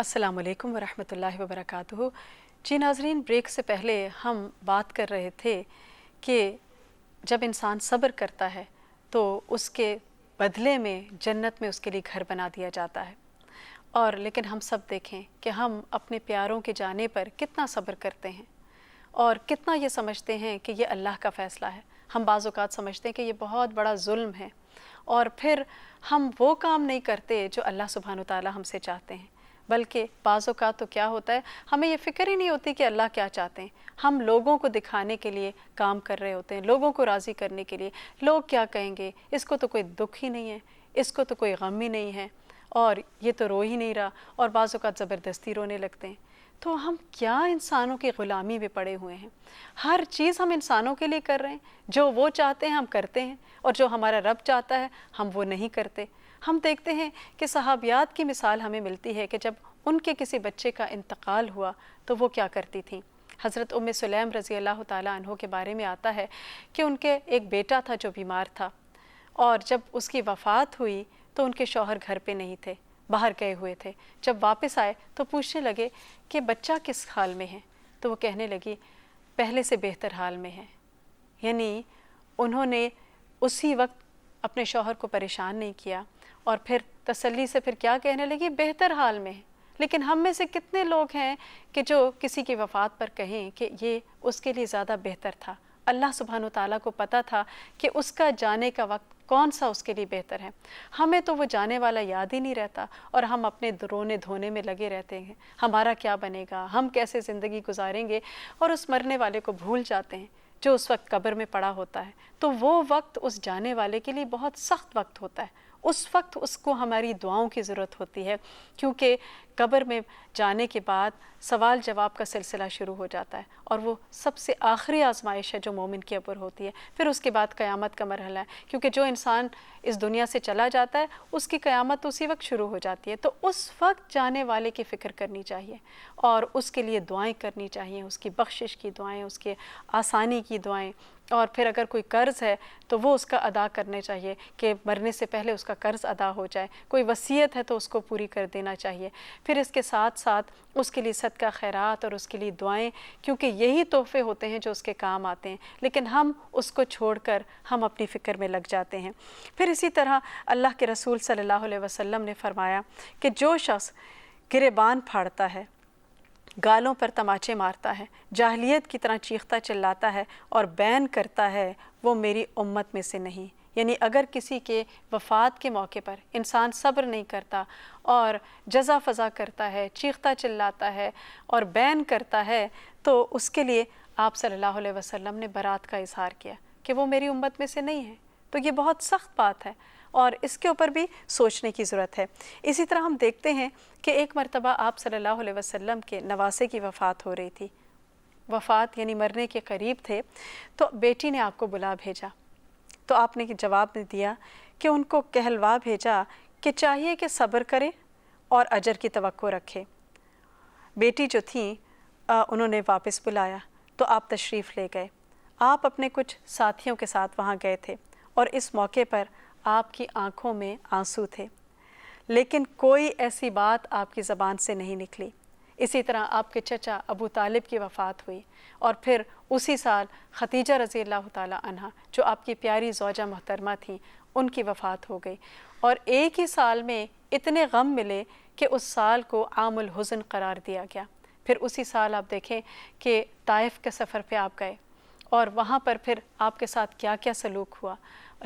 अस्सलाम वालेकुम वरहमतुल्लाहि वबरकातुहू। जी नाज़रीन, ब्रेक से पहले हम बात कर रहे थे कि जब इंसान सब्र करता है तो उसके बदले में जन्नत में उसके लिए घर बना दिया जाता है। और लेकिन हम सब देखें कि हम अपने प्यारों के जाने पर कितना सब्र करते हैं और कितना ये समझते हैं कि ये अल्लाह का फ़ैसला है। हम बाज़ औक़ात समझते हैं कि ये बहुत बड़ा जुल्म है और फिर हम वो काम नहीं करते जो अल्लाह सुब्हानो ताला हमसे चाहते हैं। बल्कि बाज़ औक़ात तो क्या होता है, हमें ये फ़िक्र ही नहीं होती कि अल्लाह क्या चाहते हैं। हम लोगों को दिखाने के लिए काम कर रहे होते हैं, लोगों को राज़ी करने के लिए। लोग क्या कहेंगे, इसको तो कोई दुख ही नहीं है, इसको तो कोई गम ही नहीं है और ये तो रो ही नहीं रहा, और बाज़ औक़ात ज़बरदस्ती रोने लगते हैं। तो हम क्या इंसानों की ग़ुलामी में पड़े हुए हैं। हर चीज़ हम इंसानों के लिए कर रहे हैं, जो वो चाहते हैं हम करते हैं और जो हमारा रब चाहता है हम वो नहीं करते। हम देखते हैं कि सहाबियात की मिसाल हमें मिलती है कि जब उनके किसी बच्चे का इंतकाल हुआ तो वो क्या करती थीं। हज़रत उम्मे सुलैम रज़ी अल्लाह ताला अन्हो के बारे में आता है कि उनके एक बेटा था जो बीमार था, और जब उसकी वफ़ात हुई तो उनके शौहर घर पे नहीं थे, बाहर गए हुए थे। जब वापस आए तो पूछने लगे कि बच्चा किस हाल में है, तो वो कहने लगी पहले से बेहतर हाल में है। यानी उन्होंने उसी वक्त अपने शौहर को परेशान नहीं किया और फिर तसल्ली से फिर क्या कहने लगी, बेहतर हाल में है। लेकिन हम में से कितने लोग हैं कि जो किसी की वफ़ात पर कहें कि ये उसके लिए ज़्यादा बेहतर था। अल्लाह सुब्हानो ताला को पता था कि उसका जाने का वक्त कौन सा उसके लिए बेहतर है। हमें तो वो जाने वाला याद ही नहीं रहता और हम अपने रोने धोने में लगे रहते हैं, हमारा क्या बनेगा, हम कैसे ज़िंदगी गुजारेंगे, और उस मरने वाले को भूल जाते हैं जो उस वक्त कब्र में पड़ा होता है। तो वो वक्त उस जाने वाले के लिए बहुत सख्त वक्त होता है। उस वक्त उसको हमारी दुआओं की ज़रूरत होती है, क्योंकि कब्र में जाने के बाद सवाल जवाब का सिलसिला शुरू हो जाता है और वो सबसे आखिरी आजमाइश है जो मोमिन के ऊपर होती है। फिर उसके बाद क़यामत का मरहला है, क्योंकि जो इंसान इस दुनिया से चला जाता है उसकी क़यामत उसी वक्त शुरू हो जाती है। तो उस वक्त जाने वाले की फ़िक्र करनी चाहिए और उसके लिए दुआएं करनी चाहिए, उसकी बख्शिश की दुआएं, उसके आसानी की दुआएं। और फिर अगर कोई कर्ज़ है तो वो उसका अदा करने चाहिए कि मरने से पहले उसका कर्ज़ अदा हो जाए। कोई वसीयत है तो उसको पूरी कर देना चाहिए। फिर इसके साथ साथ उसके लिए सदका खैरात और उसके लिए दुआएं, क्योंकि यही तोहफ़े होते हैं जो उसके काम आते हैं। लेकिन हम उसको छोड़कर हम अपनी फ़िक्र में लग जाते हैं। फिर इसी तरह अल्लाह के रसूल सल्लल्लाहु अलैहि वसल्लम ने फरमाया कि जो शख्स गिरेबान फाड़ता है, गालों पर तमाचे मारता है, जाहिलियत की तरह चीखता चिल्लाता है और बैन करता है, वो मेरी उम्मत में से नहीं। यानी अगर किसी के वफ़ात के मौके पर इंसान सब्र नहीं करता और जज़ा फ़ज़ा करता है, चीखता चिल्लाता है और बैन करता है, तो उसके लिए आप सल्लल्लाहु अलैहि वसल्लम ने बरात का इज़हार किया कि वो मेरी उम्मत में से नहीं है। तो ये बहुत सख्त बात है और इसके ऊपर भी सोचने की ज़रूरत है। इसी तरह हम देखते हैं कि एक मरतबा आप सल्लल्लाहु अलैहि वसल्लम के नवासे की वफ़ात हो रही थी। वफ़ात यानी मरने के करीब थे, तो बेटी ने आपको बुला भेजा, तो आपने जवाब ने दिया कि उनको कहलवा भेजा कि चाहिए कि सब्र करें और अजर की तवक्को रखें। बेटी जो थी उन्होंने वापस बुलाया तो आप तशरीफ़ ले गए। आप अपने कुछ साथियों के साथ वहाँ गए थे और इस मौके पर आपकी आँखों में आंसू थे, लेकिन कोई ऐसी बात आपकी ज़बान से नहीं निकली। इसी तरह आपके चचा अबू तालिब की वफ़ात हुई और फिर उसी साल खदीजा रज़ी अल्लाह ताला अन्हा जो आपकी प्यारी ज़ौजा मोहतरमा थी, उनकी वफ़ात हो गई। और एक ही साल में इतने गम मिले कि उस साल को आमुल हुज़न करार दिया गया। फिर उसी साल आप देखें कि ताइफ़ के सफ़र पे आप गए और वहाँ पर फिर आपके साथ क्या क्या सलूक हुआ।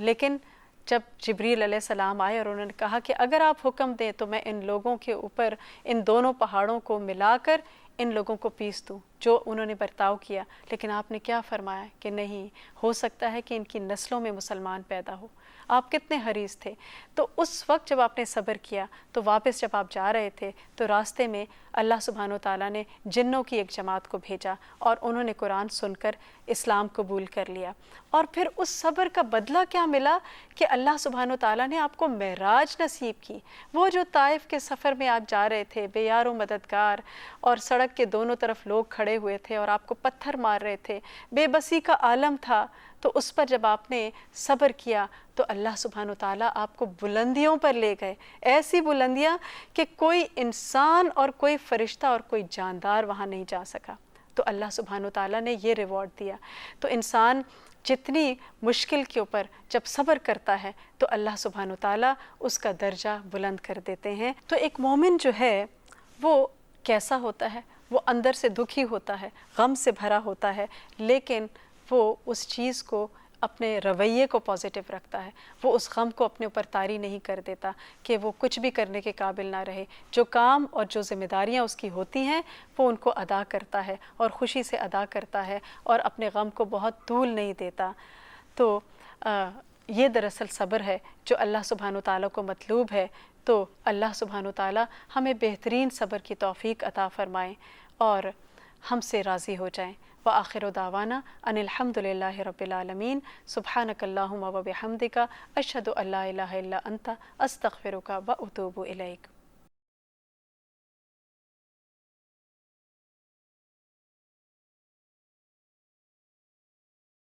लेकिन जब जिब्रील अलैहिस्सलाम आए और उन्होंने कहा कि अगर आप हुक्म दें तो मैं इन लोगों के ऊपर इन दोनों पहाड़ों को मिलाकर इन लोगों को पीस दूँ, जो उन्होंने बर्ताव किया। लेकिन आपने क्या फरमाया कि नहीं, हो सकता है कि इनकी नस्लों में मुसलमान पैदा हो। आप कितने हरीस थे। तो उस वक्त जब आपने सब्र किया तो वापस जब आप जा रहे थे तो रास्ते में अल्लाह सुब्हानो ताला ने जिन्नों की एक जमात को भेजा और उन्होंने कुरान सुनकर इस्लाम कबूल कर लिया। और फिर उस सब्र का बदला क्या मिला कि अल्लाह सुब्हानो ताला ने आपको मेराज नसीब की। वो जो ताइफ़ के सफ़र में आप जा रहे थे बेयारो मददगार और सड़क के दोनों तरफ लोग खड़े گئے ہوئے تھے اور آپ کو پتھر مار رہے تھے، بے بسی کا عالم تھا، تو اس پر جب آپ نے صبر کیا تو اللہ سبحانہ و تعالیٰ آپ کو بلندیوں پر لے گئے، ایسی بلندیاں کہ کوئی انسان اور کوئی فرشتہ اور کوئی جاندار وہاں نہیں جا سکا، تو اللہ سبحانہ و تعالیٰ نے یہ ریوارڈ دیا۔ تو انسان جتنی مشکل کے اوپر جب صبر کرتا ہے تو اللہ سبحانہ و تعالیٰ اس کا درجہ بلند کر دیتے ہیں۔ تو ایک مومن جو ہے وہ کیسا ہوتا ہے؟ وہ اندر سے دکھی ہوتا ہے، غم سے بھرا ہوتا ہے، لیکن وہ اس چیز کو، اپنے رویے کو پازیٹیو رکھتا ہے، وہ اس غم کو اپنے اوپر طاری نہیں کر دیتا کہ وہ کچھ بھی کرنے کے قابل نہ رہے، جو کام اور جو ذمہ داریاں اس کی ہوتی ہیں وہ ان کو ادا کرتا ہے اور خوشی سے ادا کرتا ہے اور اپنے غم کو بہت طول نہیں دیتا۔ تو یہ دراصل صبر ہے جو اللہ سبحانہ و تعالیٰ کو مطلوب ہے۔ تو اللہ سبحانہ و تعالیٰ ہمیں بہترین صبر کی توفیق عطا فرمائیں اور ہم سے راضی ہو جائیں۔ وآخر دعوانا ان الحمد للہ رب العالمین، سبحانک اللہم و بحمدک، اشہد ان لا الہ الا انت، استغفرک و اتوب الیک۔